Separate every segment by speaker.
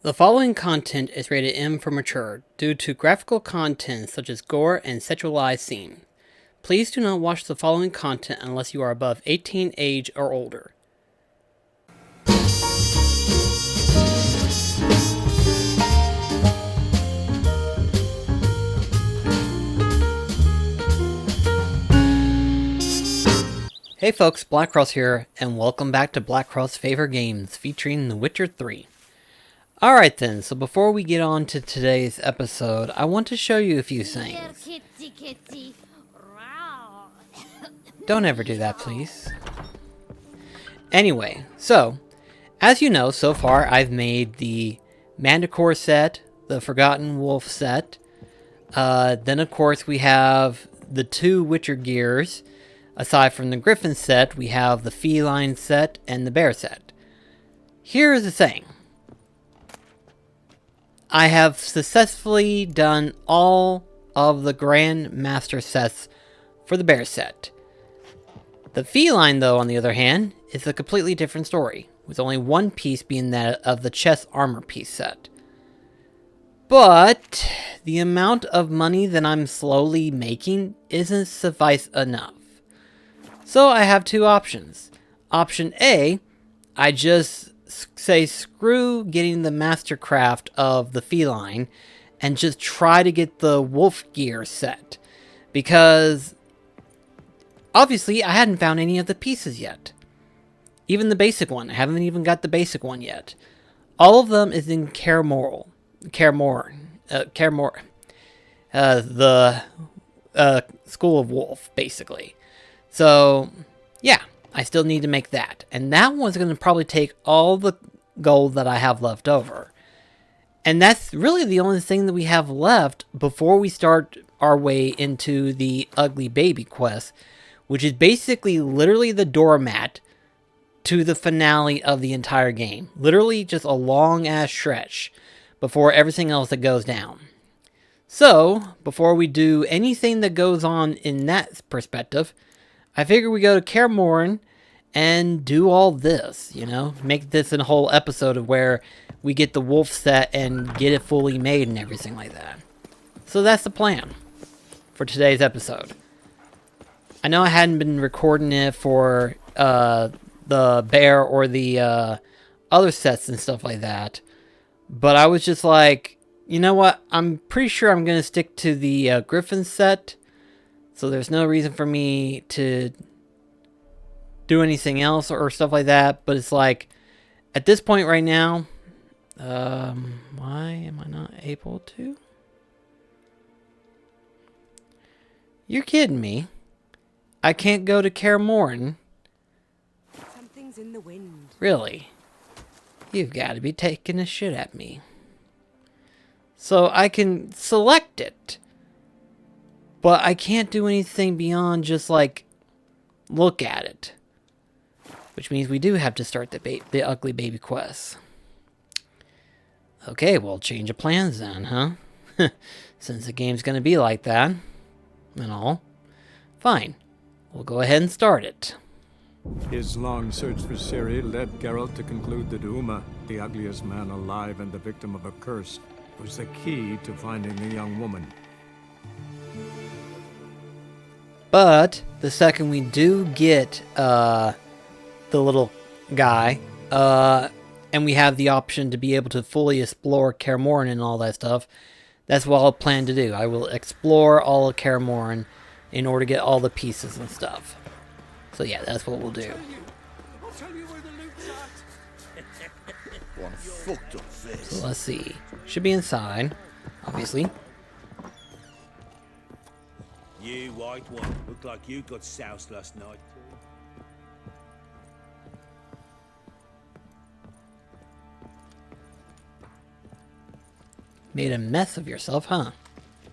Speaker 1: The following content is rated M for mature due to graphical content such as gore and sexualized scenes. Please do not watch the following content unless you are above 18 age or older. Hey folks, BlackCross here, and welcome back to BlackCross Favorite Games featuring The Witcher 3. Alright then, so before we get on to today's episode, I want to show you a few things. Don't ever do that, please. Anyway, so, as you know, so far I've made the Manticore set, the Forgotten Wolf set, then of course we have the two Witcher gears. Aside from the Griffin set, we have the Feline set and the Bear set. Here's the thing. I have successfully done all of the Grand Master sets for the Bear set. The Feline, though, on the other hand, is a completely different story, with only one piece being that of the chest armor piece set. But the amount of money that I'm slowly making isn't suffice enough. So I have two options. Option A, I just say screw getting the mastercraft of the Feline and just try to get the wolf gear set. Because obviously I hadn't found any of the pieces yet. Even the basic one. I haven't even got the basic one yet. All of them is in Kaer the School of Wolf, basically. So, yeah, I still need to make that. And that one's going to probably take all the gold that I have left over. And that's really the only thing that we have left before we start our way into the Ugly Baby quest, which is basically literally the doormat to the finale of the entire game. Literally just a long-ass stretch before everything else that goes down. So, before we do anything that goes on in that perspective, I figure we go to Kaer and do all this, you know? Make this a whole episode of where we get the wolf set and get it fully made and everything like that. So that's the plan for today's episode. I know I hadn't been recording it for the bear or the other sets and stuff like that. But I was just like, you know what? I'm pretty sure I'm going to stick to the Griffin set. So there's no reason for me to do anything else or stuff like that. But it's like, at this point right now, why am I not able to? You're kidding me. I can't go to Kaer
Speaker 2: Something's in the wind.
Speaker 1: Really? You've got to be taking a shit at me. So I can select it. But I can't do anything beyond just, like, look at it. Which means we do have to start the Ugly Baby quest. Okay, well, change of plans then, huh? Since the game's gonna be like that. And all. Fine. We'll go ahead and start it.
Speaker 3: His long search for Ciri led Geralt to conclude that Uma, the ugliest man alive and the victim of a curse, was the key to finding the young woman.
Speaker 1: But the second we do get the little guy, and we have the option to be able to fully explore Kaer and all that stuff, that's what I'll plan to do. I will explore all of Kaer in order to get all the pieces and stuff. So yeah, that's what we'll do.
Speaker 3: I'll tell you where the loot's at.
Speaker 4: One fucked up face.
Speaker 1: So let's see. Should be inside, obviously.
Speaker 4: You white one, looked like you got soused last night.
Speaker 1: Made a mess of yourself, huh?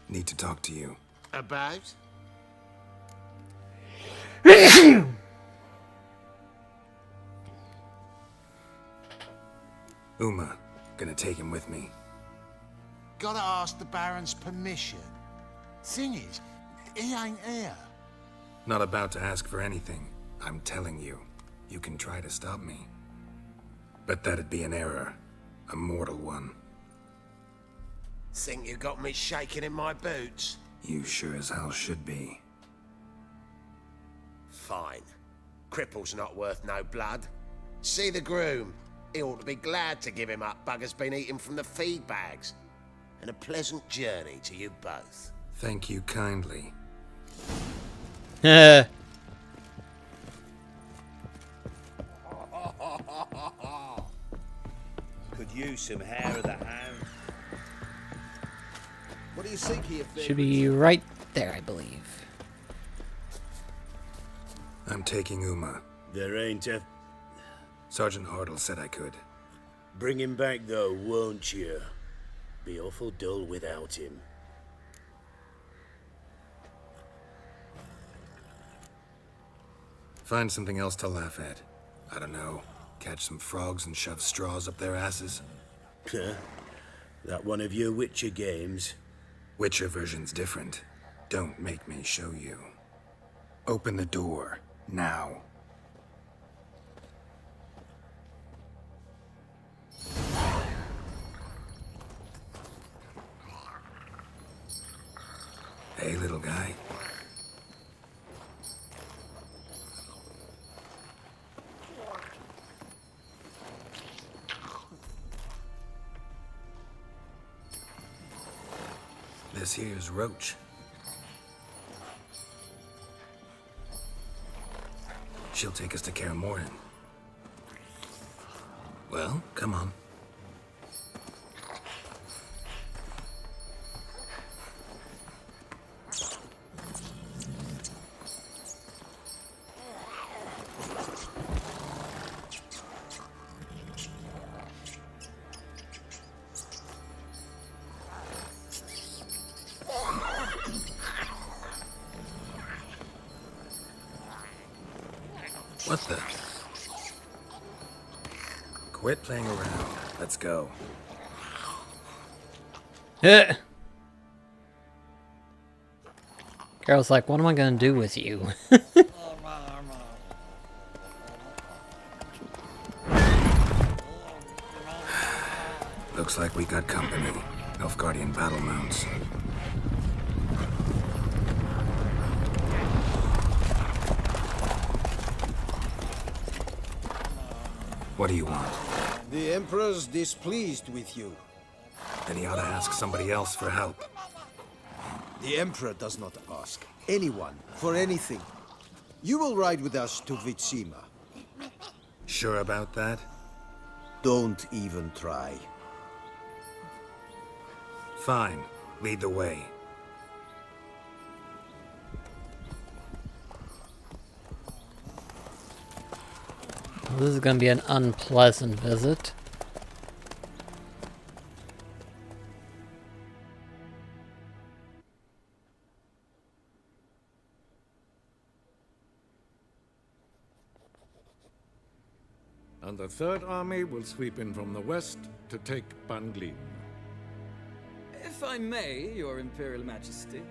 Speaker 5: Need to talk to you.
Speaker 4: About?
Speaker 5: Uma, gonna take him with me.
Speaker 4: Gotta ask the Baron's permission. Thing is, he ain't here.
Speaker 5: Not about to ask for anything. I'm telling you, you can try to stop me. But that'd be an error. A mortal one.
Speaker 2: Think you got me shaking in my boots?
Speaker 5: You sure as hell should be.
Speaker 2: Fine. Cripple's not worth no blood. See the groom. He ought to be glad to give him up. Bugger's been eating from the feed bags. And a pleasant journey to you both.
Speaker 5: Thank you kindly.
Speaker 1: Heh.
Speaker 6: Could use some hair of the hound. What do you think here,
Speaker 1: Should be right there, I believe.
Speaker 5: I'm taking Uma.
Speaker 6: There ain't a...
Speaker 5: Sergeant Hartle said I could.
Speaker 6: Bring him back, though, won't you? Be awful dull without him.
Speaker 5: Find something else to laugh at. I don't know. Catch some frogs and shove straws up their asses.
Speaker 6: That one of your Witcher games?
Speaker 5: Witcher version's different. Don't make me show you. Open the door. Now. Hey, little guy. This here's Roach. She'll take us to Kaer Morhen. Well, come on. What the? Quit playing around. Let's go.
Speaker 1: Heh. Girl's like, what am I gonna do with you?
Speaker 5: Looks like we got company. Nilfgaardian battle mounts. What do you want?
Speaker 7: The Emperor's displeased with you.
Speaker 5: Then he ought to ask somebody else for help.
Speaker 7: The Emperor does not ask anyone for anything. You will ride with us to Vitsima.
Speaker 5: Sure about that?
Speaker 7: Don't even try.
Speaker 5: Fine. Lead the way.
Speaker 1: Well, this is gonna be an unpleasant visit.
Speaker 3: And the Third Army will sweep in from the west to take Banglin.
Speaker 8: If I may, Your Imperial Majesty,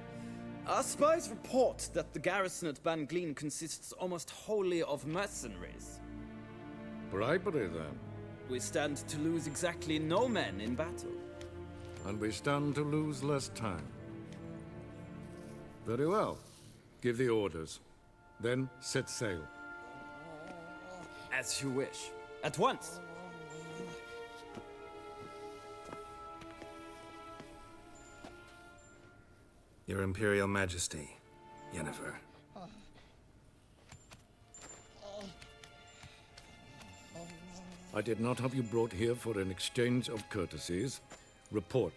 Speaker 8: our spies report that the garrison at Banglin consists almost wholly of mercenaries.
Speaker 3: Bribery, then.
Speaker 8: We stand to lose exactly no men in battle.
Speaker 3: And we stand to lose less time. Very well. Give the orders. Then set sail.
Speaker 8: As you wish. At once.
Speaker 5: Your Imperial Majesty, Yennefer.
Speaker 3: I did not have you brought here for an exchange of courtesies. Report.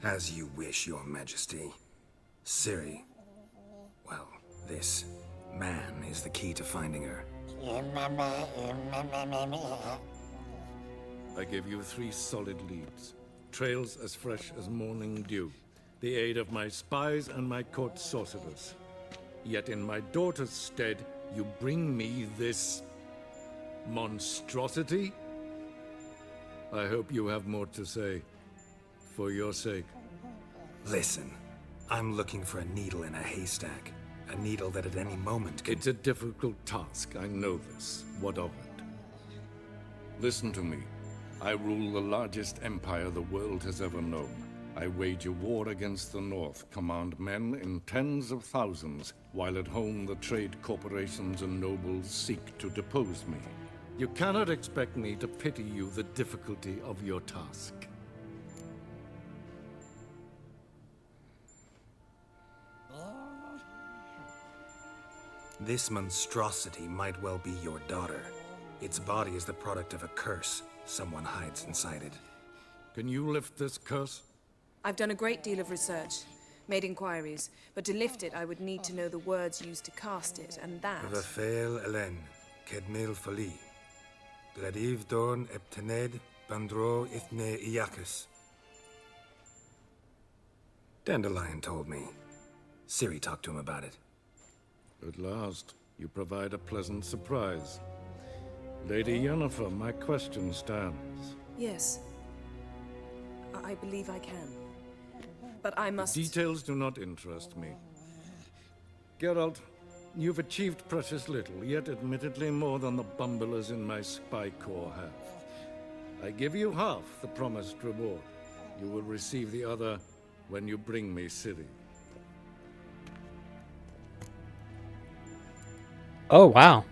Speaker 5: As you wish, Your Majesty. Ciri. Well, this man is the key to finding her.
Speaker 3: I gave you 3 solid leads. Trails as fresh as morning dew. The aid of my spies and my court sorcerers. Yet in my daughter's stead, you bring me this monstrosity? I hope you have more to say. For your sake.
Speaker 5: Listen, I'm looking for a needle in a haystack. A needle that at any moment can...
Speaker 3: It's a difficult task, I know this. What of it? Listen to me. I rule the largest empire the world has ever known. I wage a war against the North, command men in tens of thousands, while at home the trade corporations and nobles seek to depose me. You cannot expect me to pity you the difficulty of your task.
Speaker 5: This monstrosity might well be your daughter. Its body is the product of a curse. Someone hides inside it.
Speaker 3: Can you lift this curse?
Speaker 9: I've done a great deal of research, made inquiries, but to lift it I would need to know the words used to cast it, and that...
Speaker 5: Rafael Elen, Kedmil Fali. Gladiv Dorn Eptened Bandro Ithne Iacus. Dandelion told me. Ciri talked to him about it.
Speaker 3: At last, you provide a pleasant surprise. Lady Yennefer, my question stands.
Speaker 9: Yes. I believe I can. But I must...
Speaker 3: Details do not interest me. Geralt, you've achieved precious little, yet admittedly more than the bumblers in my spy corps have. I give you half the promised reward. You will receive the other when you bring me Ciri.
Speaker 1: Oh, wow.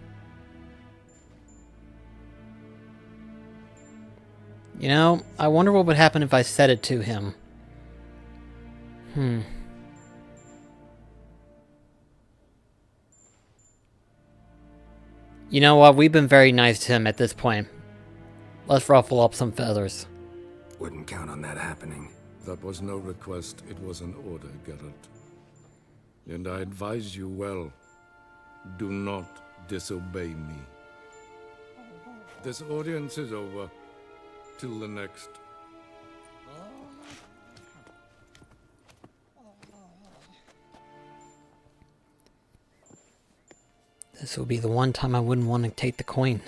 Speaker 1: You know, I wonder what would happen if I said it to him. You know what? We've been very nice to him at this point. Let's ruffle up some feathers.
Speaker 5: Wouldn't count on that happening.
Speaker 3: That was no request, it was an order, Geralt. And I advise you well. Do not disobey me. This audience is over. Till the next.
Speaker 1: This will be the one time I wouldn't want to take the coin.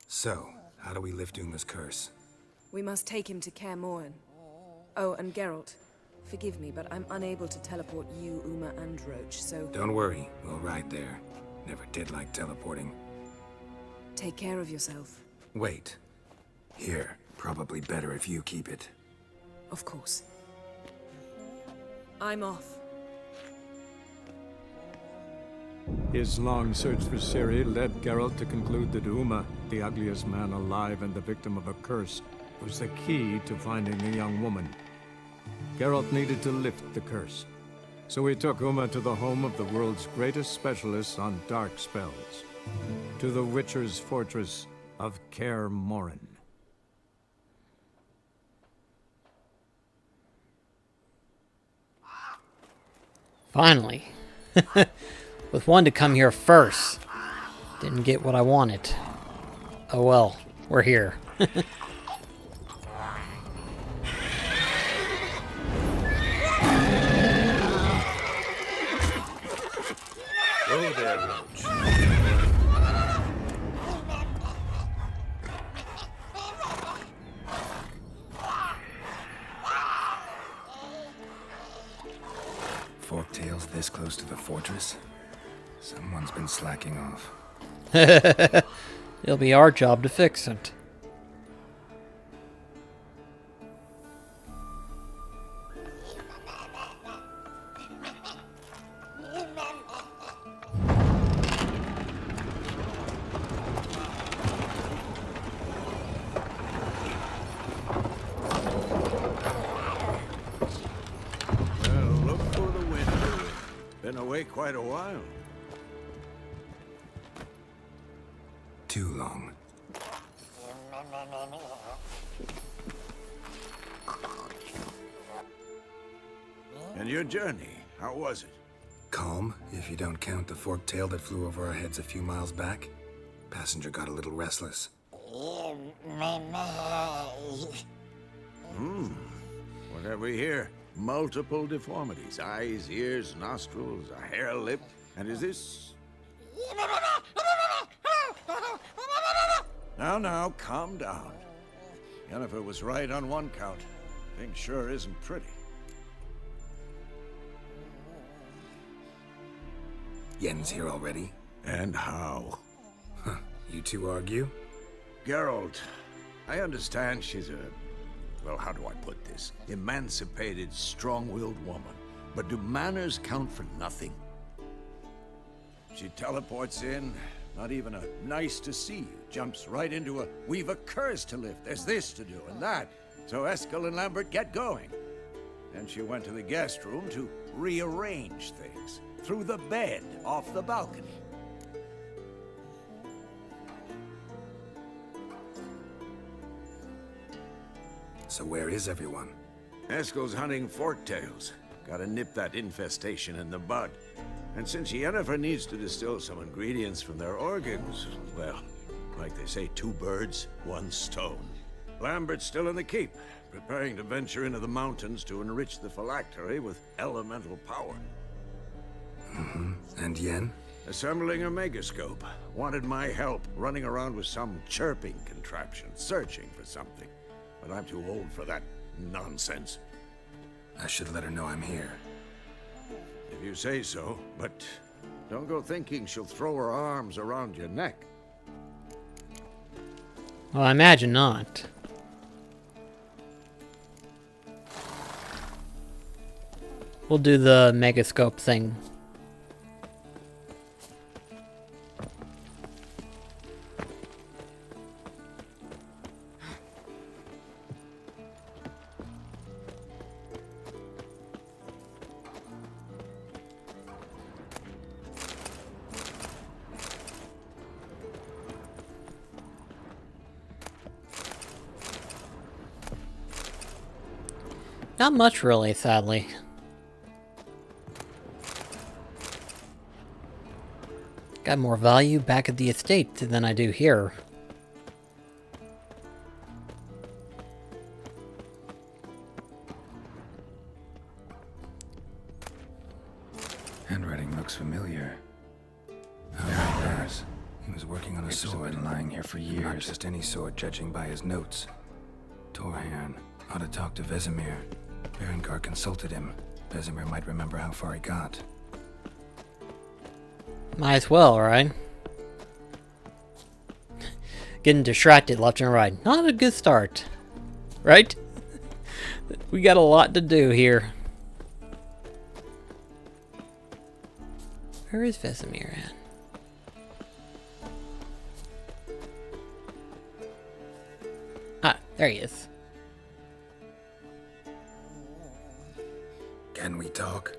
Speaker 5: So, how do we lift Uma's curse?
Speaker 9: We must take him to Kaer Morhen. Oh, and Geralt, forgive me, but I'm unable to teleport you, Uma, and Roach, so...
Speaker 5: Don't worry, we'll ride there. Never did like teleporting.
Speaker 9: Take care of yourself.
Speaker 5: Wait. Here, probably better if you keep it.
Speaker 9: Of course. I'm off.
Speaker 10: His long search for Ciri led Geralt to conclude that Uma, the ugliest man alive and the victim of a curse, was the key to finding the young woman. Geralt needed to lift the curse, so he took Uma to the home of the world's greatest specialists on dark spells, to the Witcher's fortress of Kaer Morhen.
Speaker 1: Finally. With one to come here first. Didn't get what I wanted. Oh well, we're here.
Speaker 6: Oh, there, Roach.
Speaker 5: Forktails this close to the fortress? Someone's been slacking off.
Speaker 1: It'll be our job to fix it.
Speaker 4: Quite a while.
Speaker 5: Too long.
Speaker 4: And your journey, how was it?
Speaker 5: Calm, if you don't count the forktail that flew over our heads a few miles back. Passenger got a little restless.
Speaker 4: What have we here? Multiple deformities. Eyes, ears, nostrils, a hair lip. And is this... Now, calm down. Yennefer was right on one count. Thing sure isn't pretty.
Speaker 5: Yen's here already.
Speaker 4: And how?
Speaker 5: Huh. You two argue?
Speaker 4: Geralt, I understand she's a... well, how do I put this? Emancipated, strong-willed woman. But do manners count for nothing? She teleports in, not even a nice to see you. Jumps right into a, we've a curse to lift, there's this to do and that. So Eskel and Lambert get going. And she went to the guest room to rearrange things. Through the bed, off the balcony.
Speaker 5: So where is everyone?
Speaker 4: Eskel's hunting forktails. Gotta nip that infestation in the bud. And since Yennefer needs to distill some ingredients from their organs, well, like they say, 2 birds, 1 stone. Lambert's still in the keep, preparing to venture into the mountains to enrich the phylactery with elemental power.
Speaker 5: Mm-hmm. And Yen?
Speaker 4: Assembling a megascope. Wanted my help running around with some chirping contraption, searching for something. But I'm too old for that nonsense.
Speaker 5: I should let her know I'm here.
Speaker 4: If you say so, but don't go thinking she'll throw her arms around your neck.
Speaker 1: Well, I imagine not. We'll do the megascope thing. Not much, really, sadly. Got more value back at the estate than I do here.
Speaker 5: Handwriting looks familiar. Oh, there it is. He was working on a sword and lying here for years. Not just any sword, judging by his notes. Torhan ought to talk to Vesemir. Berengar consulted him. Vesemir might remember how far he got.
Speaker 1: Might as well, right? Getting distracted left and right. Not a good start. Right? We got a lot to do here. Where is Vesemir at? Ah, there he is.
Speaker 5: Can we talk?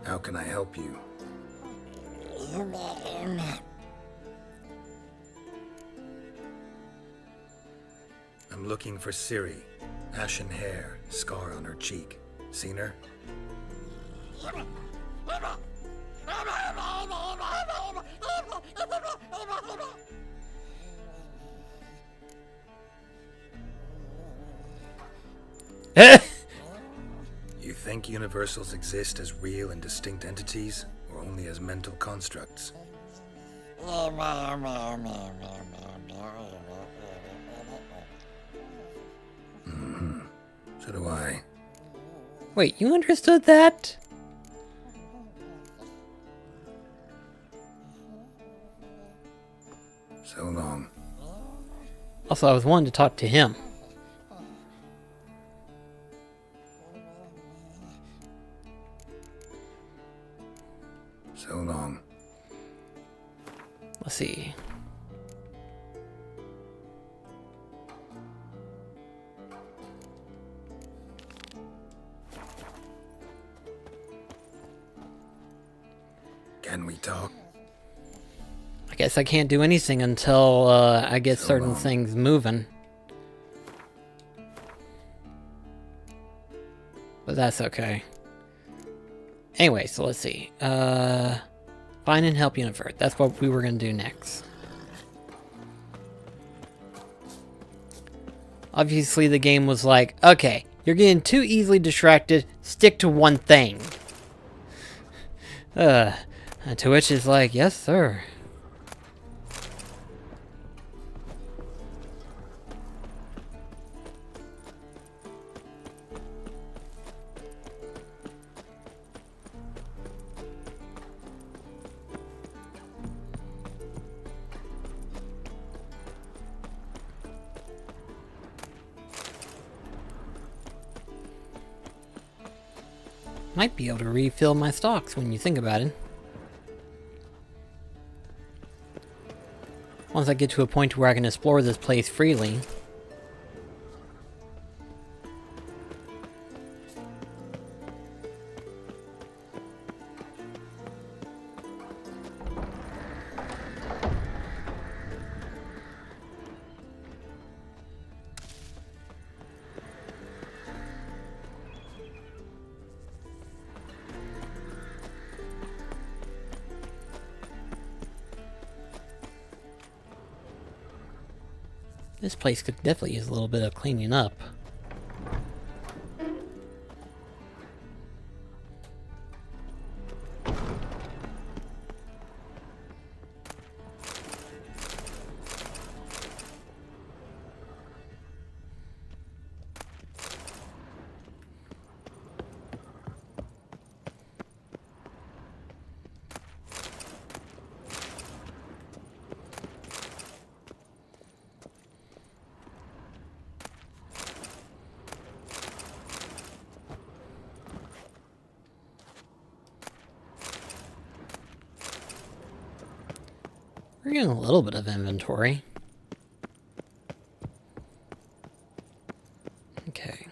Speaker 5: How can I help you? I'm looking for Ciri. Ashen hair, scar on her cheek. Seen her? You think universals exist as real and distinct entities, or only as mental constructs? Mm-hmm. So do I.
Speaker 1: Wait, you understood that?
Speaker 5: So long.
Speaker 1: Also, I was wanting to talk to him.
Speaker 5: So long.
Speaker 1: Let's see.
Speaker 5: Can we talk?
Speaker 1: I guess I can't do anything until I get certain things moving. But that's okay. Anyway, so let's see. Find and help Yennefer. That's what we were going to do next. Obviously, the game was like, okay, you're getting too easily distracted. Stick to one thing. To which is like, yes, sir. Might be able to refill my stocks when you think about it. Once I get to a point where I can explore this place freely. This place could definitely use a little bit of cleaning up. We're getting a little bit of inventory. Okay.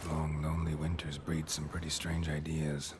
Speaker 5: Long, lonely winters breed some pretty strange ideas.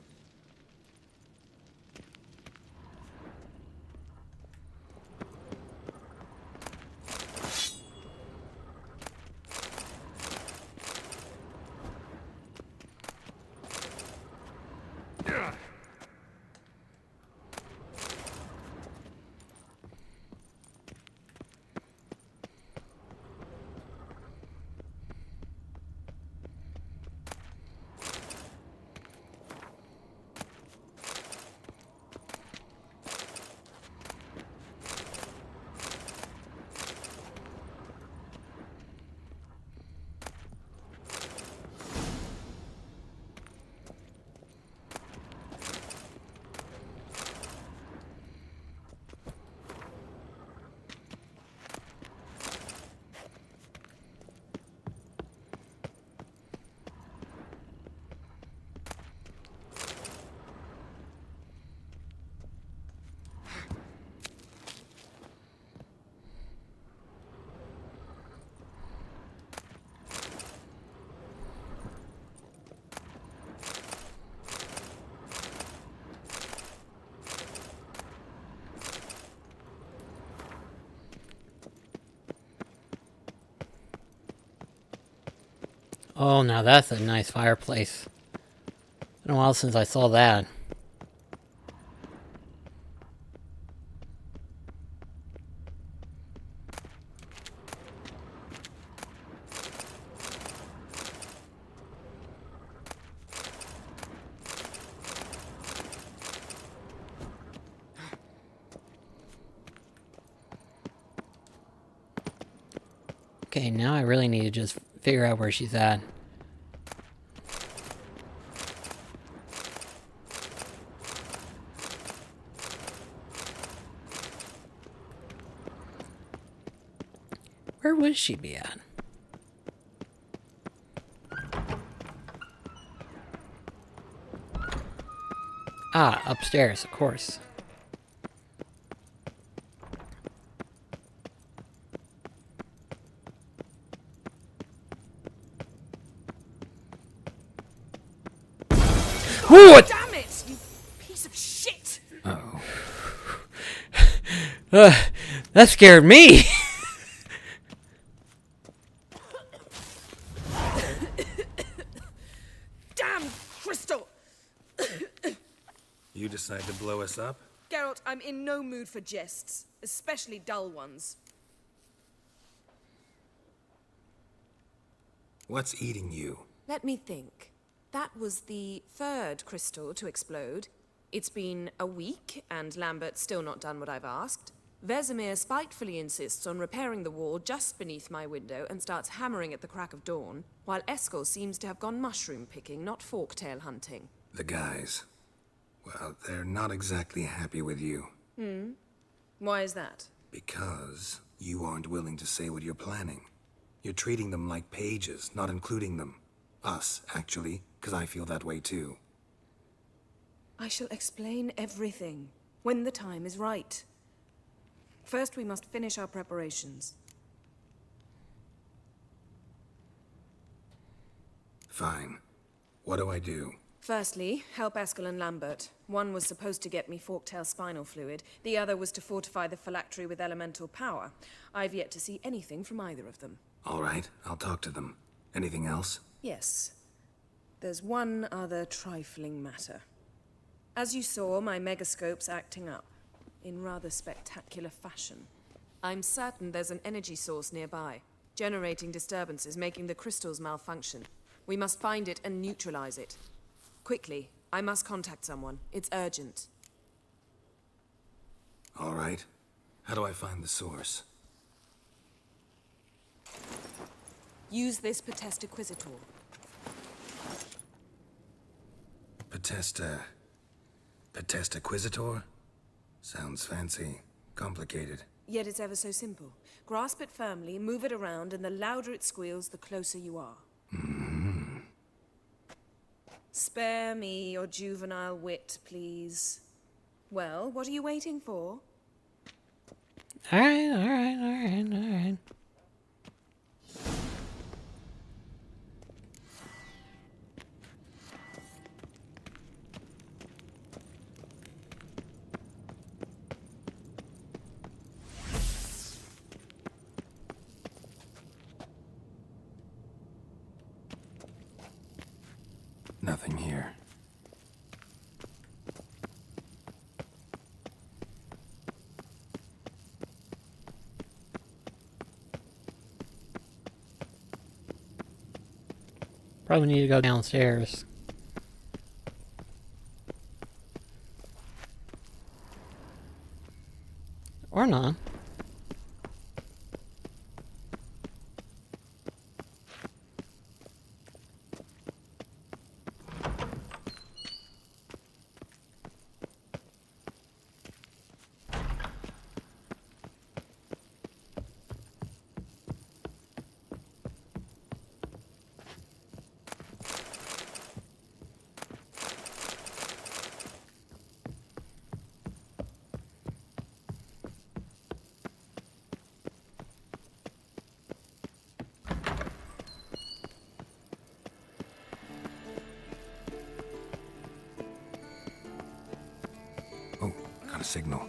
Speaker 1: Oh, now that's a nice fireplace. Been a while since I saw that. Okay, now I really need to just figure out where she's at. Where would she be at? Ah, upstairs, of course. What?
Speaker 9: Damn it, you piece of shit!
Speaker 5: Uh-oh.
Speaker 1: That scared me.
Speaker 9: Damn, Crystal!
Speaker 5: You decide to blow us up?
Speaker 9: Geralt, I'm in no mood for jests, especially dull ones.
Speaker 5: What's eating you?
Speaker 9: Let me think. That was the third crystal to explode. It's been a week, and Lambert's still not done what I've asked. Vesemir spitefully insists on repairing the wall just beneath my window and starts hammering at the crack of dawn, while Eskel seems to have gone mushroom picking, not forktail hunting.
Speaker 5: The guys. Well, they're not exactly happy with you.
Speaker 9: Why is that?
Speaker 5: Because you aren't willing to say what you're planning. You're treating them like pages, not including them. Us, actually, because I feel that way too.
Speaker 9: I shall explain everything when the time is right. First, we must finish our preparations.
Speaker 5: Fine. What do I do?
Speaker 9: Firstly, help Eskel and Lambert. One was supposed to get me forktail spinal fluid, the other was to fortify the phylactery with elemental power. I've yet to see anything from either of them.
Speaker 5: All right, I'll talk to them. Anything else?
Speaker 9: Yes. There's one other trifling matter. As you saw, my megascope's acting up, in rather spectacular fashion. I'm certain there's an energy source nearby, generating disturbances, making the crystals malfunction. We must find it and neutralize it. Quickly, I must contact someone. It's urgent.
Speaker 5: All right. How do I find the source?
Speaker 9: Use this Potest Acquisitor.
Speaker 5: Potest Acquisitor? Sounds fancy. Complicated.
Speaker 9: Yet it's ever so simple. Grasp it firmly, move it around, and the louder it squeals, the closer you are. Spare me your juvenile wit, please. Well, what are you waiting for?
Speaker 1: Alright.
Speaker 5: Nothing here.
Speaker 1: Probably need to go downstairs. Or not.
Speaker 5: Oh, got a signal.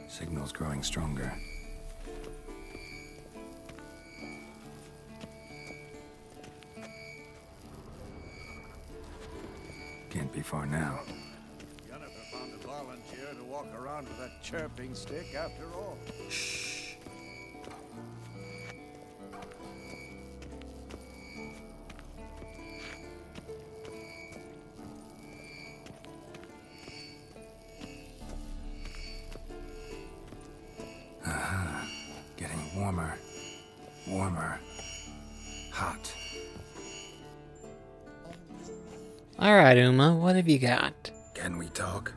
Speaker 5: Signal's growing stronger. Can't be far now.
Speaker 4: Jennifer found a volunteer to walk around with that chirping stick after all.
Speaker 5: Shh. Getting warmer. Warmer. Hot.
Speaker 1: Alright, Uma, what have you got?
Speaker 5: Can we talk?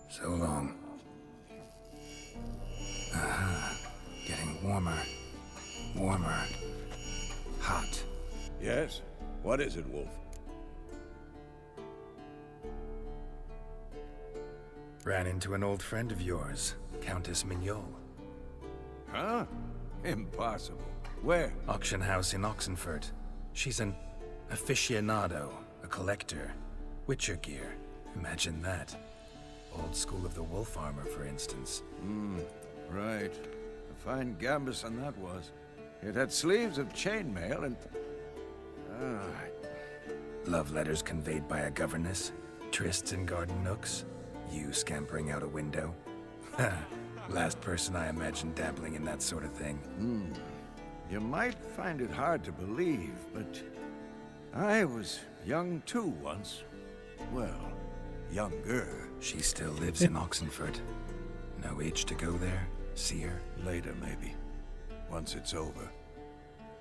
Speaker 5: So long. Getting warmer. Warmer. Hot.
Speaker 4: Yes? What is it, Wolf?
Speaker 5: Ran into an old friend of yours, Countess Mignol.
Speaker 4: Huh? Impossible. Where?
Speaker 5: Auction house in Oxenfurt. She's an aficionado, a collector. Witcher gear. Imagine that. Old school of the wolf armor, for instance.
Speaker 4: Right. A fine gambeson that was. It had sleeves of chainmail and...
Speaker 5: Love letters conveyed by a governess. Trysts in garden nooks. You scampering out a window. Last person I imagined dabbling in that sort of thing.
Speaker 4: You might find it hard to believe, but I was young too once. Well, younger.
Speaker 5: She still lives in Oxenford. No age to go there? See her?
Speaker 4: Later, maybe. Once it's over.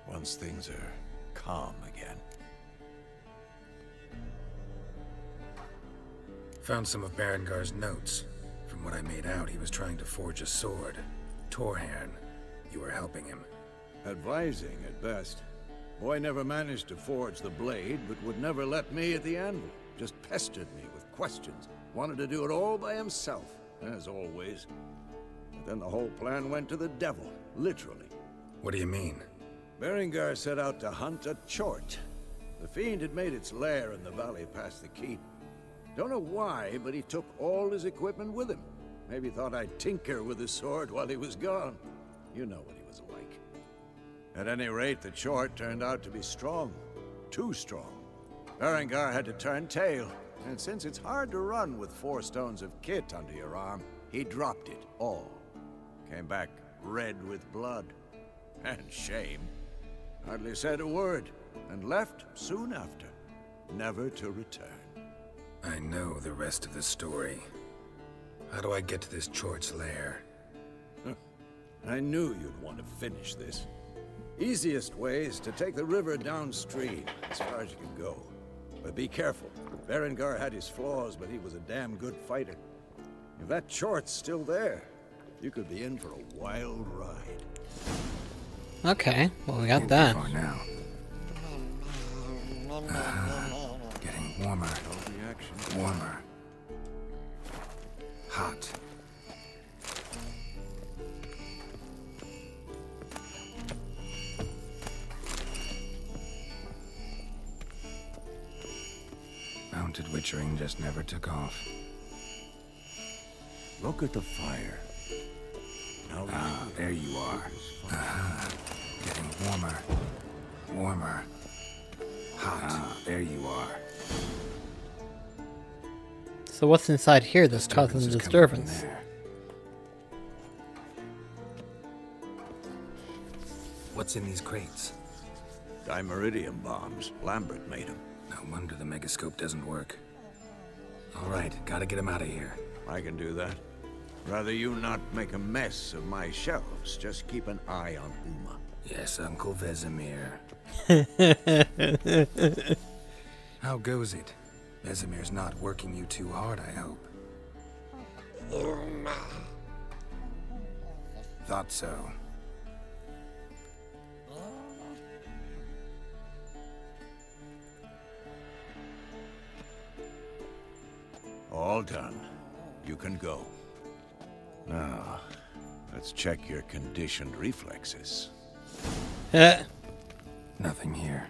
Speaker 4: Once things are calm again.
Speaker 5: Found some of Berengar's notes. From what I made out, he was trying to forge a sword. Torhan, you were helping him.
Speaker 4: Advising, at best. Boy never managed to forge the blade, but would never let me at the anvil. Just pestered me with questions. Wanted to do it all by himself, as always. But then the whole plan went to the devil, literally.
Speaker 5: What do you mean?
Speaker 4: Berengar set out to hunt a chort. The fiend had made its lair in the valley past the keep. Don't know why, but he took all his equipment with him. Maybe thought I'd tinker with his sword while he was gone. You know what he was like. At any rate, the chort turned out to be strong. Too strong. Berengar had to turn tail, and since it's hard to run with 4 stones of kit under your arm, he dropped it all. Came back red with blood. And shame. Hardly said a word, and left soon after, never to return.
Speaker 5: I know the rest of the story. How do I get to this Chort's lair?
Speaker 4: I knew you'd want to finish this. Easiest way is to take the river downstream, as far as you can go. But be careful. Berengar had his flaws, but he was a damn good fighter. If that Chort's still there, you could be in for a wild ride.
Speaker 1: Okay, well we got that.
Speaker 5: For now. Getting warmer. Warmer. Hot. Mounted witchering just never took off.
Speaker 4: Look at the fire. Now
Speaker 5: There you are. Getting warmer. Warmer. Hot. There you are.
Speaker 1: So what's inside here that's causing the disturbance?
Speaker 5: What's in these crates?
Speaker 4: Dimeridium bombs. Lambert made them.
Speaker 5: No wonder the megascope doesn't work. All right, gotta get him out of here.
Speaker 4: I can do that. Rather you not make a mess of my shelves. Just keep an eye on Uma.
Speaker 5: Yes, Uncle Vesemir. How goes it? Vesemir's not working you too hard, I hope. Thought so.
Speaker 4: All done. You can go. Now, let's check your conditioned reflexes.
Speaker 5: Nothing here.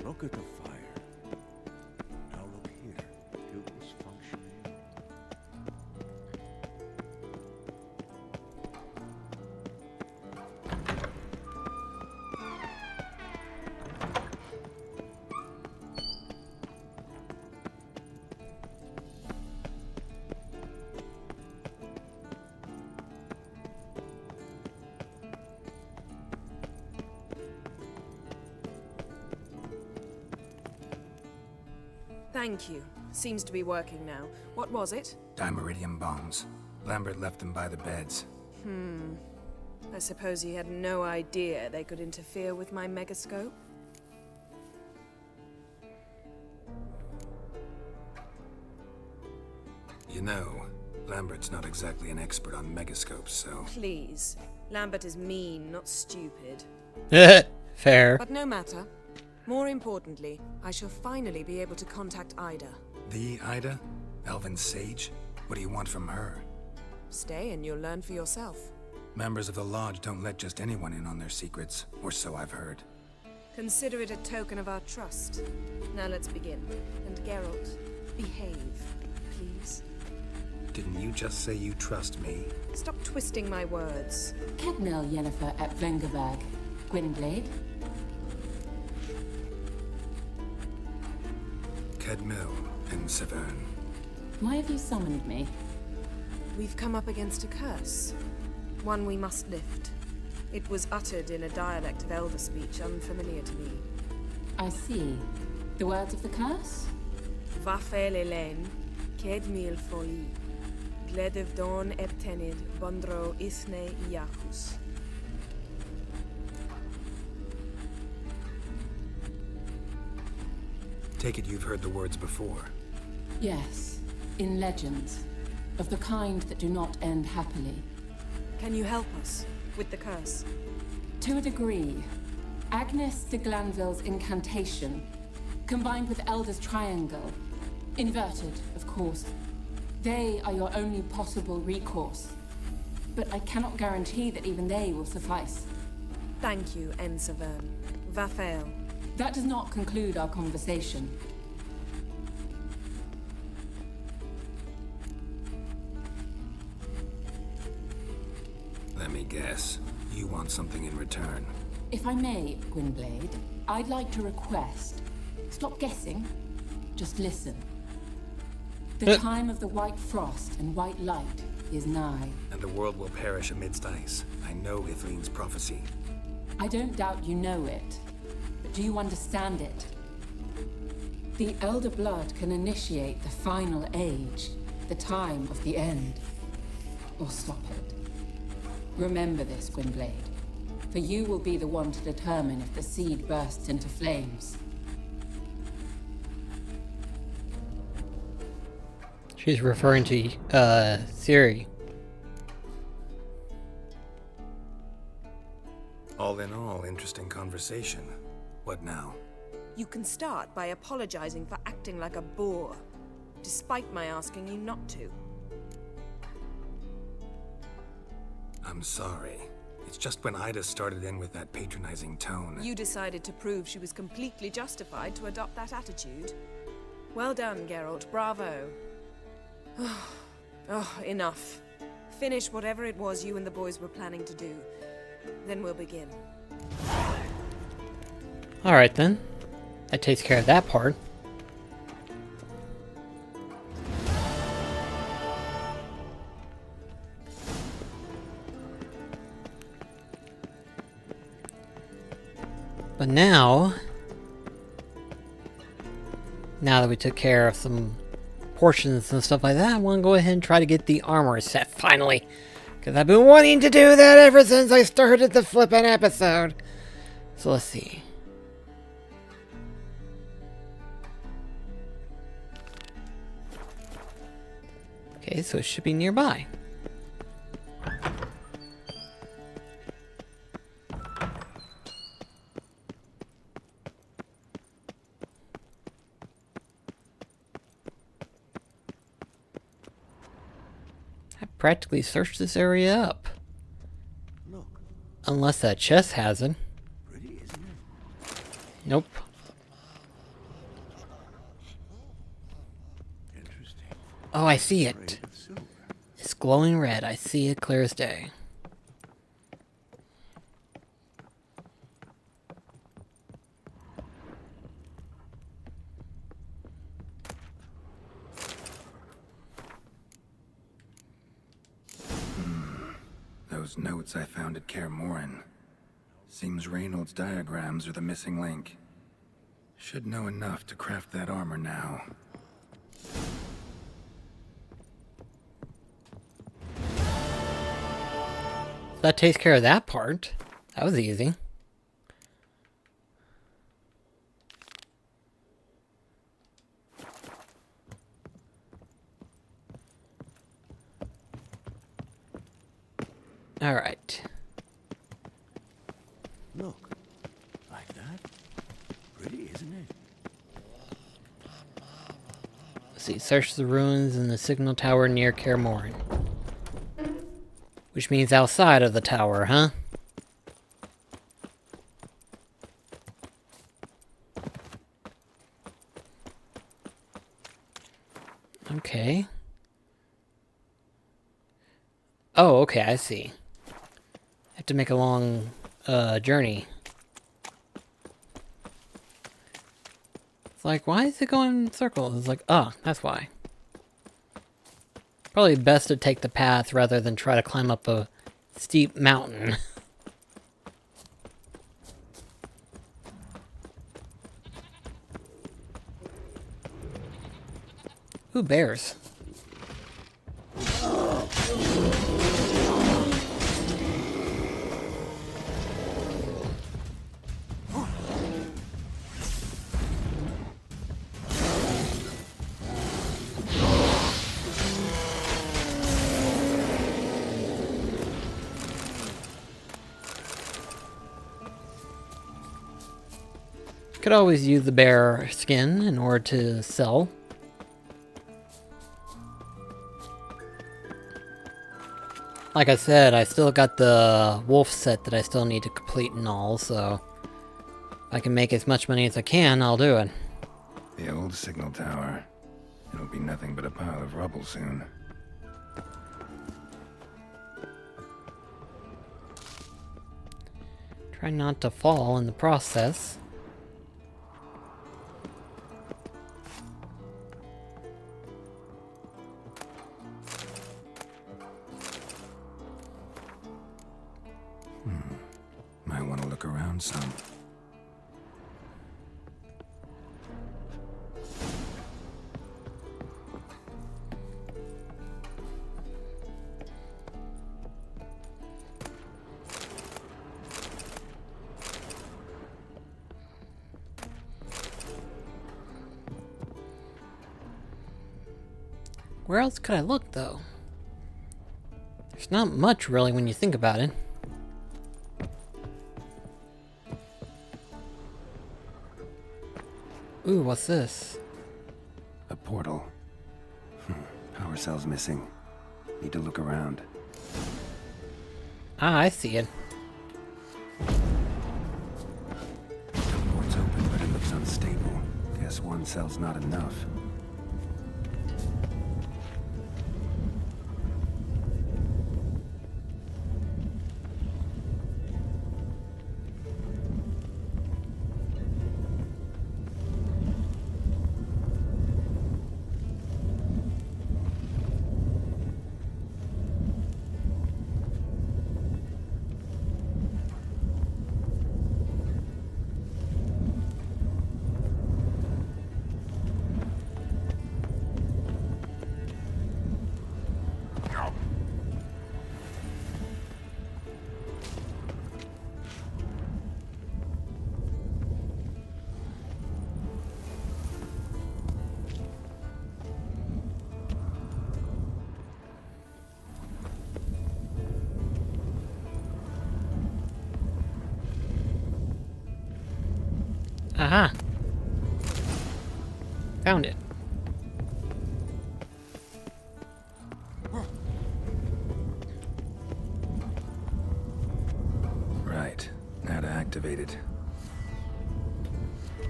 Speaker 4: Look at the fire. Now look here. Pupils functioning.
Speaker 9: Thank you. Seems to be working now. What was it?
Speaker 5: Dimeridium bombs. Lambert left them by the beds.
Speaker 9: I suppose he had no idea they could interfere with my megascope?
Speaker 5: You know, Lambert's not exactly an expert on megascopes, so...
Speaker 9: Please. Lambert is mean, not stupid.
Speaker 1: Fair.
Speaker 9: But no matter. More importantly, I shall finally be able to contact Ida.
Speaker 5: The Ida? Elven sage? What do you want from her?
Speaker 9: Stay and you'll learn for yourself.
Speaker 5: Members of the Lodge don't let just anyone in on their secrets, or so I've heard.
Speaker 9: Consider it a token of our trust. Now let's begin. And Geralt, behave, please.
Speaker 5: Didn't you just say you trust me?
Speaker 9: Stop twisting my words.
Speaker 11: Kedmil Yennefer at Vengerberg. Gwynblade?
Speaker 5: Kedmil and Severn.
Speaker 11: Why have you summoned me?
Speaker 9: We've come up against a curse. One we must lift. It was uttered in a dialect of elder speech unfamiliar to me.
Speaker 11: I see. The words of the curse?
Speaker 9: Vafel Elen, Ked Mil Foli, Gledev Don Eptenid, Bondro Isne Iacus.
Speaker 5: Take it you've heard the words before.
Speaker 11: Yes, in legends. Of the kind that do not end happily.
Speaker 9: Can you help us with the curse?
Speaker 11: To a degree. Agnes de Glanville's incantation, combined with Elder's triangle, inverted, of course. They are your only possible recourse. But I cannot guarantee that even they will suffice.
Speaker 9: Thank you, Ensavern. Vafel.
Speaker 11: That does not conclude our conversation.
Speaker 5: Let me guess. You want something in return.
Speaker 11: If I may, Gwynblade, I'd like to request. Stop guessing. Just listen. The time of the white frost and white light is nigh.
Speaker 5: And the world will perish amidst ice. I know Ithleen's prophecy.
Speaker 11: I don't doubt you know it. But do you understand it? The Elder Blood can initiate the final age, the time of the end. Or stop it. Remember this, Gwynblade. For you will be the one to determine if the seed bursts into flames.
Speaker 1: She's referring to, Ciri.
Speaker 5: All in all, interesting conversation. What now?
Speaker 9: You can start by apologizing for acting like a boor, despite my asking you not to.
Speaker 5: I'm sorry. It's just when Ida started in with that patronizing tone.
Speaker 9: You decided to prove she was completely justified to adopt that attitude. Well done, Geralt. Bravo. Oh, enough. Finish whatever it was you and the boys were planning to do. Then we'll begin.
Speaker 1: Alright then. That takes care of that part. But now that we took care of some portions and stuff like that, I want to go ahead and try to get the armor set finally. Because I've been wanting to do that ever since I started the flippin' episode. So let's see. Okay, so it should be nearby. Practically searched this area up.
Speaker 2: Look.
Speaker 1: Unless that chest has it.
Speaker 2: Pretty, isn't it?
Speaker 1: Nope.
Speaker 2: Interesting.
Speaker 1: Oh, I see it. It's glowing red. I see it clear as day.
Speaker 5: Those notes I found at Kaer Morhen. Seems Reynold's diagrams are the missing link. Should know enough to craft that armor now.
Speaker 1: That takes care of that part. That was easy. All right.
Speaker 2: Look. Like that. Pretty, isn't it?
Speaker 1: Let's see. Search the ruins in the signal tower near Kaer Morhen. Which means outside of the tower, huh? Okay. Oh, okay, I see. I have to make a long journey. It's like, why is it going in circles? It's like, oh, that's why. Probably best to take the path rather than try to climb up a steep mountain. Ooh, bears. Could always use the bear skin in order to sell. Like I said, I still got the wolf set that I still need to complete and all, so if I can make as much money as I can, I'll do it.
Speaker 5: The old signal tower. It'll be nothing but a pile of rubble soon.
Speaker 1: Try not to fall in the process.
Speaker 5: Might want to look around some.
Speaker 1: Where else could I look, though? There's not much, really, when you think about it. Ooh, what's this?
Speaker 5: A portal. Power cell's missing. Need to look around.
Speaker 1: Ah, I see it.
Speaker 5: Port's open, but it looks unstable. Guess one cell's not enough.
Speaker 1: Aha! Found it.
Speaker 5: Right. Now to activate it.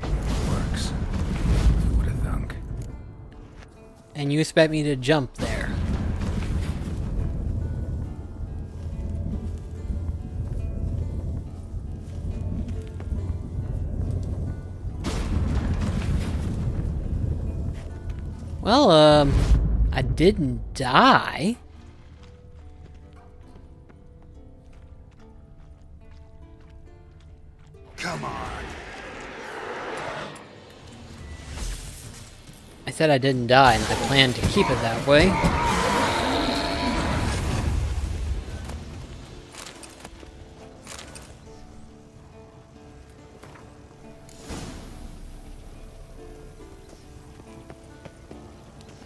Speaker 5: Works. Who would have thunk?
Speaker 1: And you expect me to jump there? Well, I didn't die.
Speaker 4: Come on.
Speaker 1: I said I didn't die, and I plan to keep it that way.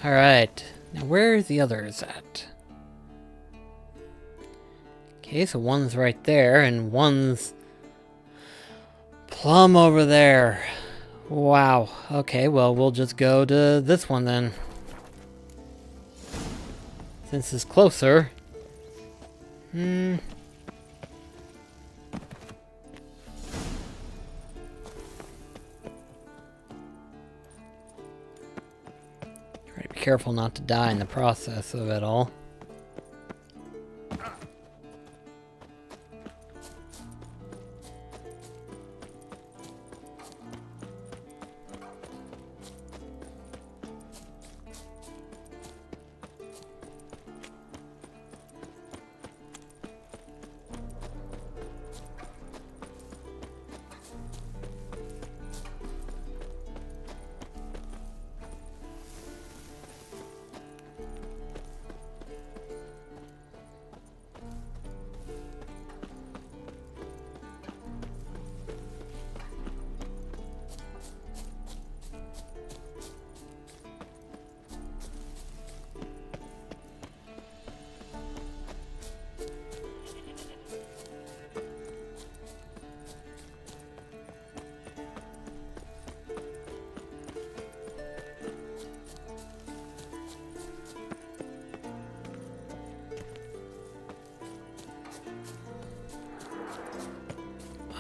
Speaker 1: Alright, now where's the others at? Okay, so one's right there, and one's plumb over there. Wow, okay, well, we'll just go to this one then. Since it's closer. Try to be careful not to die in the process of it all.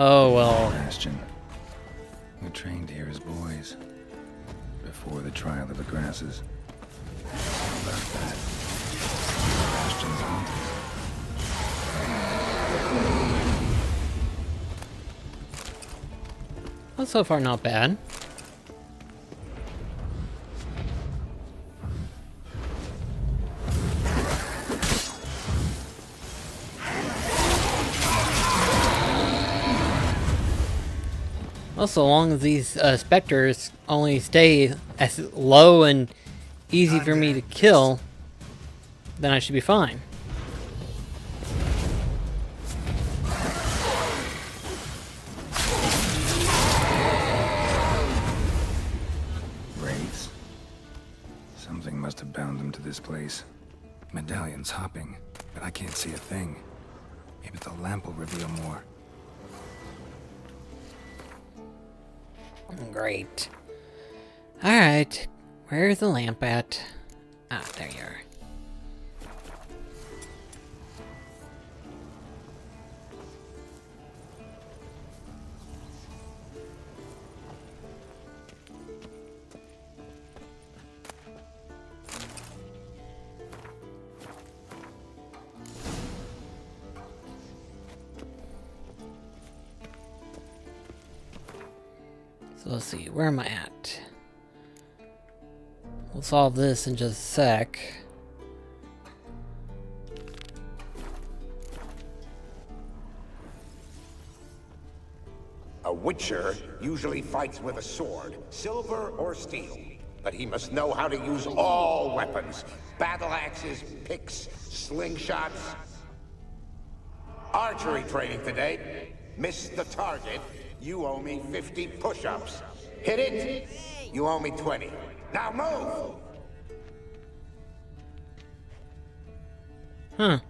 Speaker 1: Oh, well.
Speaker 5: Bastion. We trained here as boys. Before the trial of the grasses. How about that? Bastion's haunted.
Speaker 1: Well, so far not bad. Well, so long as these specters only stay as low and easy for me to kill, then I should be fine.
Speaker 5: Wraiths? Something must have bound them to this place. Medallion's hopping, but I can't see a thing. Maybe the lamp will reveal more.
Speaker 1: Great. Alright. Where's the lamp at? Ah, there you are. So let's see, where am I at? We'll solve this in just a sec.
Speaker 2: A witcher usually fights with a sword, silver or steel. But he must know how to use all weapons. Battle axes, picks, slingshots. Archery training today. Miss the target, you owe me 50 push-ups. Hit it, you owe me 20. Now move!
Speaker 1: Huh.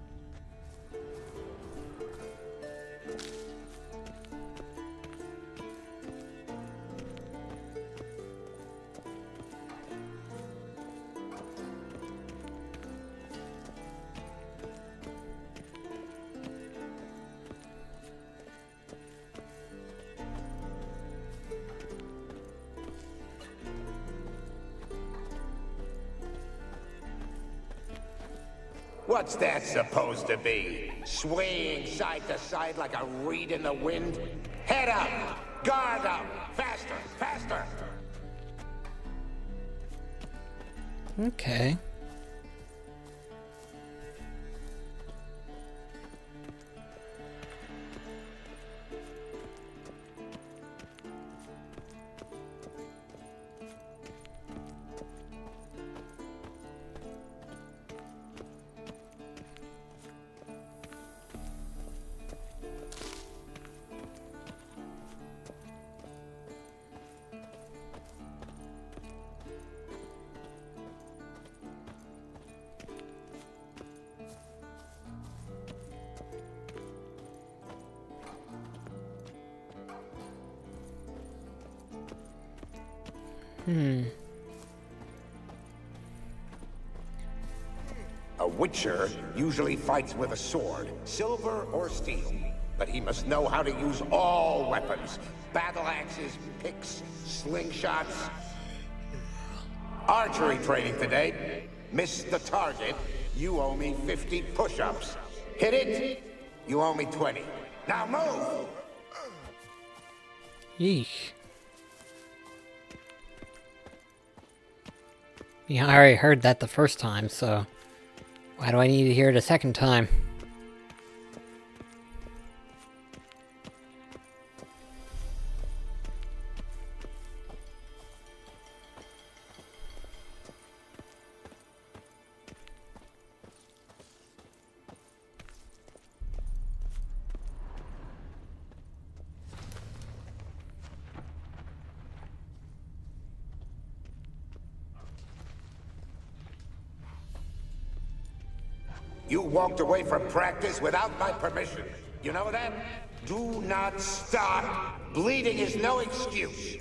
Speaker 2: What's that supposed to be? Swaying side to side like a reed in the wind? Head up! Guard up! Faster! Faster!
Speaker 1: Okay.
Speaker 2: A witcher usually fights with a sword, silver or steel. But he must know how to use all weapons. Battle axes, picks, slingshots. Archery training today. Miss the target, you owe me 50 push-ups. Hit it, you owe me 20. Now move!
Speaker 1: Yeesh. Yeah, I already heard that the first time, so why do I need to hear it a second time?
Speaker 2: You walked away from practice without my permission. You know that? Do not stop. Bleeding is no excuse.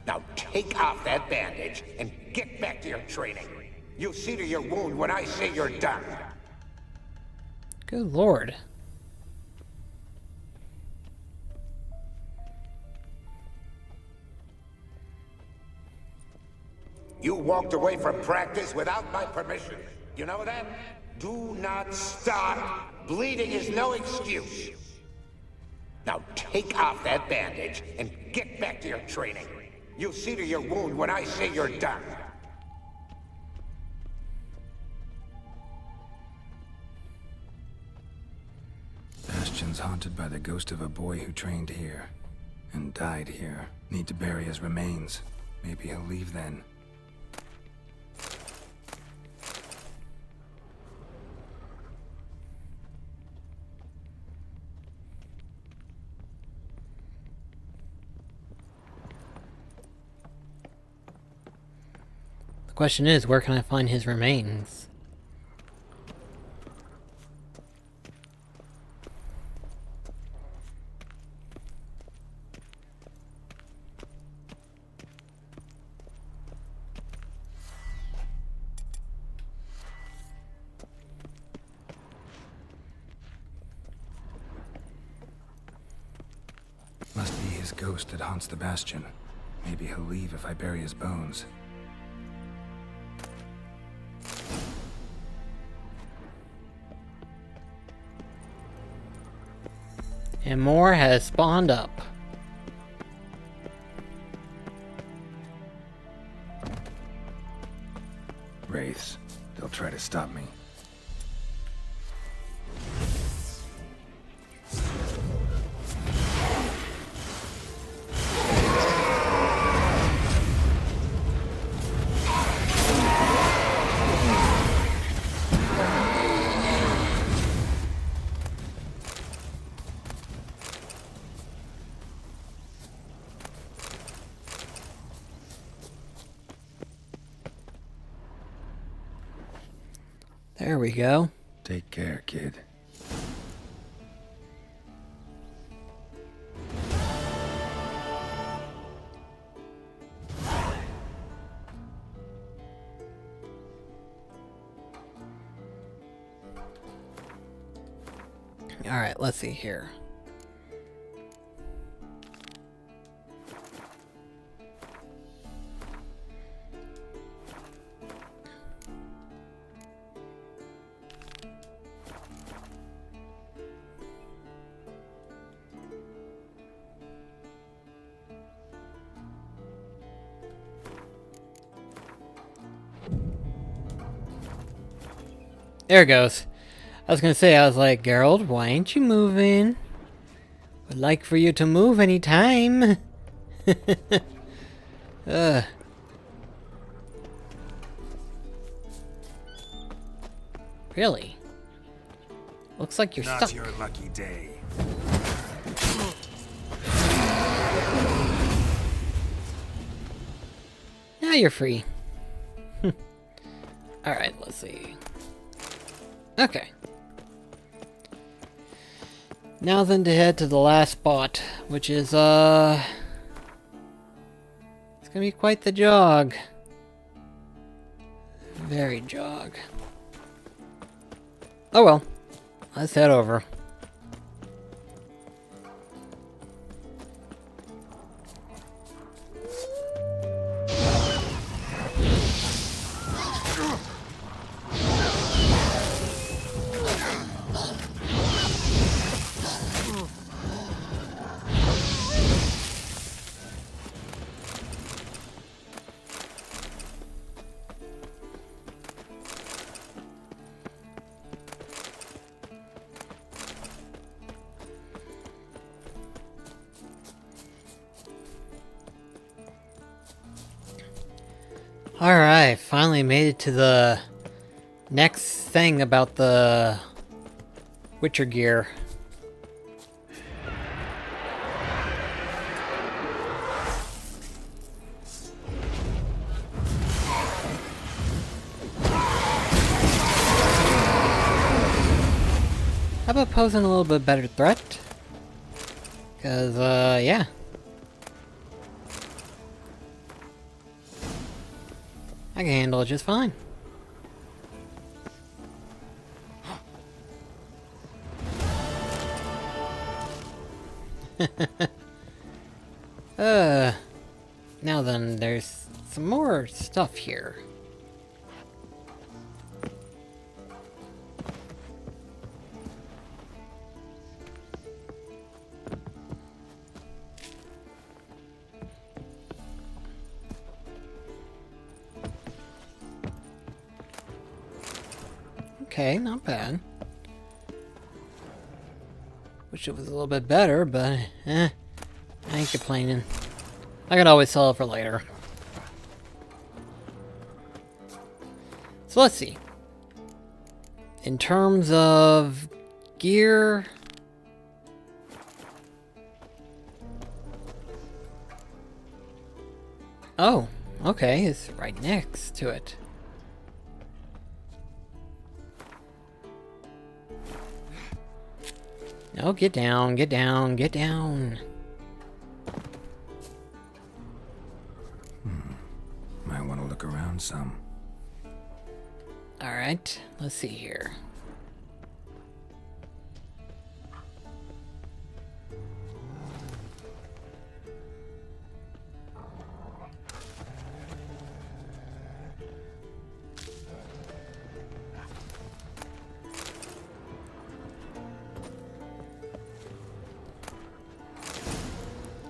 Speaker 2: Now take off that bandage and get back to your training. You'll see to your wound when I say you're done.
Speaker 1: Good lord.
Speaker 2: You walked away from practice without my permission. You know that? Do not start. Bleeding is no excuse. Now take off that bandage and get back to your training. You'll see to your wound when I say you're done.
Speaker 5: Bastion's haunted by the ghost of a boy who trained here and died here. Need to bury his remains. Maybe he'll leave then.
Speaker 1: The question is, where can I find his remains?
Speaker 5: Must be his ghost that haunts the Bastion. Maybe he'll leave if I bury his bones.
Speaker 1: And more has spawned up.
Speaker 5: Wraiths. They'll try to stop me.
Speaker 1: There we go.
Speaker 5: Take care, kid.
Speaker 1: Alright, let's see here. There it goes. I was gonna say, I was like, Geralt, why ain't you moving? Would like for you to move any time. Really? Looks like you're
Speaker 5: Not
Speaker 1: stuck.
Speaker 5: your lucky day.
Speaker 1: Now you're free. Alright, let's see. Okay. Now then to head to the last spot, which is, it's gonna be quite the jog. Very jog. Oh well. Let's head over. Alright, finally made it to the next thing about the Witcher gear. How about posing a little bit better threat? Cause, yeah. I can handle it just fine. Now then, there's some more stuff here. Okay, not bad. Wish it was a little bit better, but I ain't complaining. I can always sell it for later. So let's see. In terms of gear... Oh, okay, it's right next to it. No, get down, get down, get down.
Speaker 5: Might want to look around some.
Speaker 1: Alright, let's see here.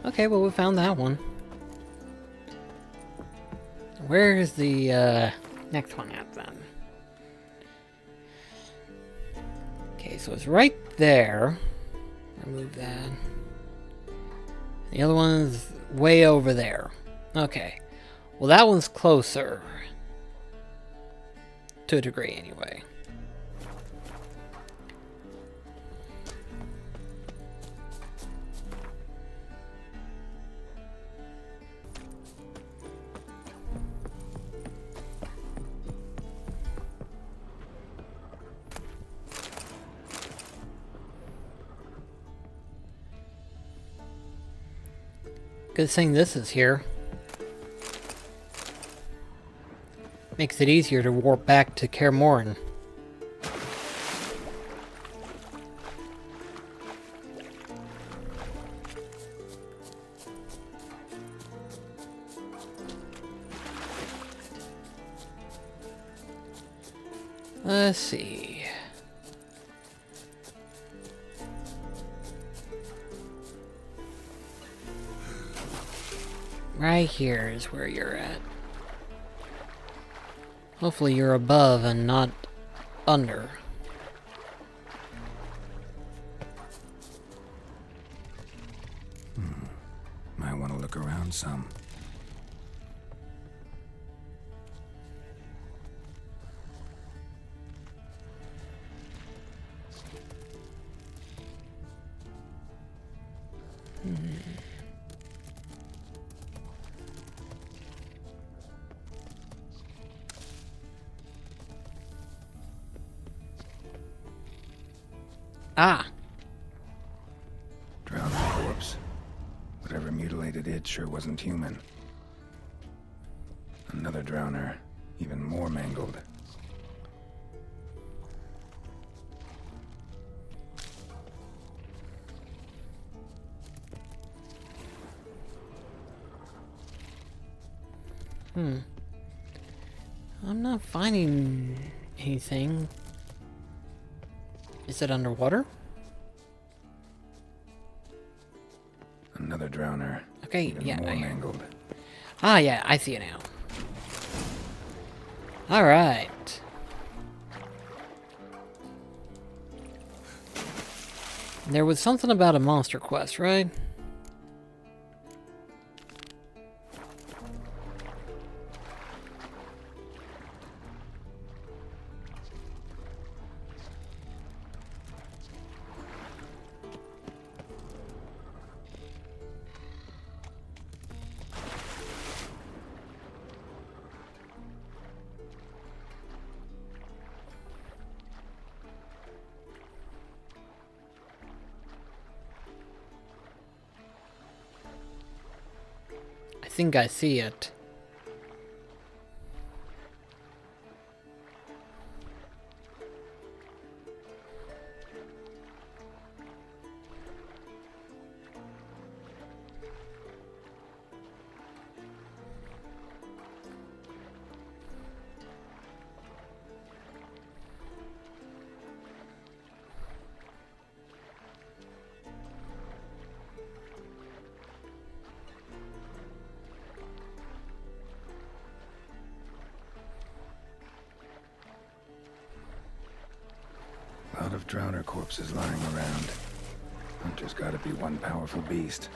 Speaker 1: Okay, well, we found that one. Where's the next one at then? Okay, so it's right there. Remove that. The other one's way over there. Okay. Well, that one's closer. To a degree, anyway. Good thing this is here. Makes it easier to warp back to Kaer Morhen. Let's see. Right here is where you're at. Hopefully you're above and not under.
Speaker 5: Might want to look around some.
Speaker 1: Ah!
Speaker 5: Drowned corpse. Whatever mutilated it sure wasn't human. Another drowner, even more mangled.
Speaker 1: I'm not finding anything. Is it underwater?
Speaker 5: Another drowner.
Speaker 1: Okay,
Speaker 5: even
Speaker 1: yeah.
Speaker 5: more mangled.
Speaker 1: Ah, yeah, I see it now. Alright. There was something about a monster quest, right? I think I see it.
Speaker 5: A lot of drowner corpses lying around. Hunter's gotta be one powerful beast.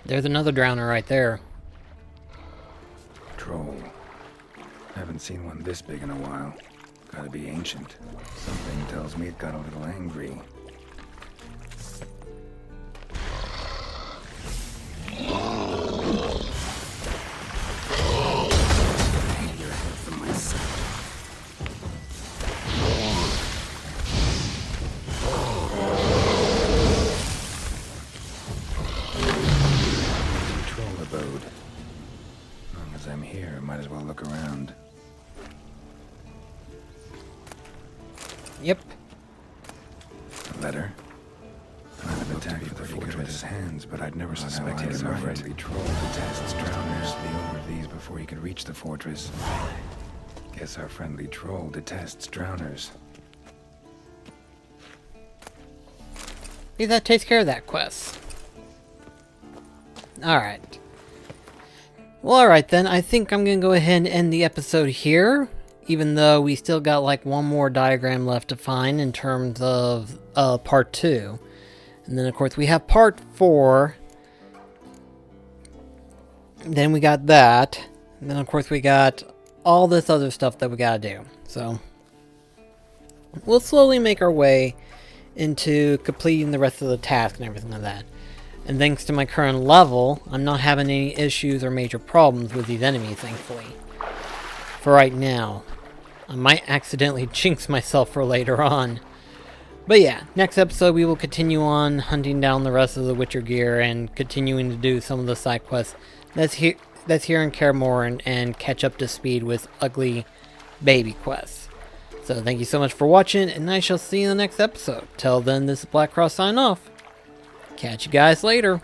Speaker 1: There's another drowner right there.
Speaker 5: Troll. Haven't seen one this big in a while. Gotta be ancient. Something tells me it got a little angry.
Speaker 1: Yep.
Speaker 5: A letter? Might have attacked with the fortress hands, but I'd never suspected him. Our friendly troll detests drowners. The owner of these before he could reach the fortress. Guess our friendly troll detests drowners.
Speaker 1: See, that takes care of that quest. Alright. Well, alright then. I think I'm gonna go ahead and end the episode here. Even though we still got like one more diagram left to find in terms of part 2. And then of course we have part 4. Then we got that. And then of course we got all this other stuff that we gotta do. So we'll slowly make our way into completing the rest of the task and everything like that. And thanks to my current level, I'm not having any issues or major problems with these enemies, thankfully. For right now. I might accidentally jinx myself for later on. But yeah, next episode we will continue on hunting down the rest of the Witcher gear and continuing to do some of the side quests that's here in Kaer Morhen and catch up to speed with ugly baby quests. So thank you so much for watching, and I shall see you in the next episode. Till then, this is BlackCross signing off. Catch you guys later.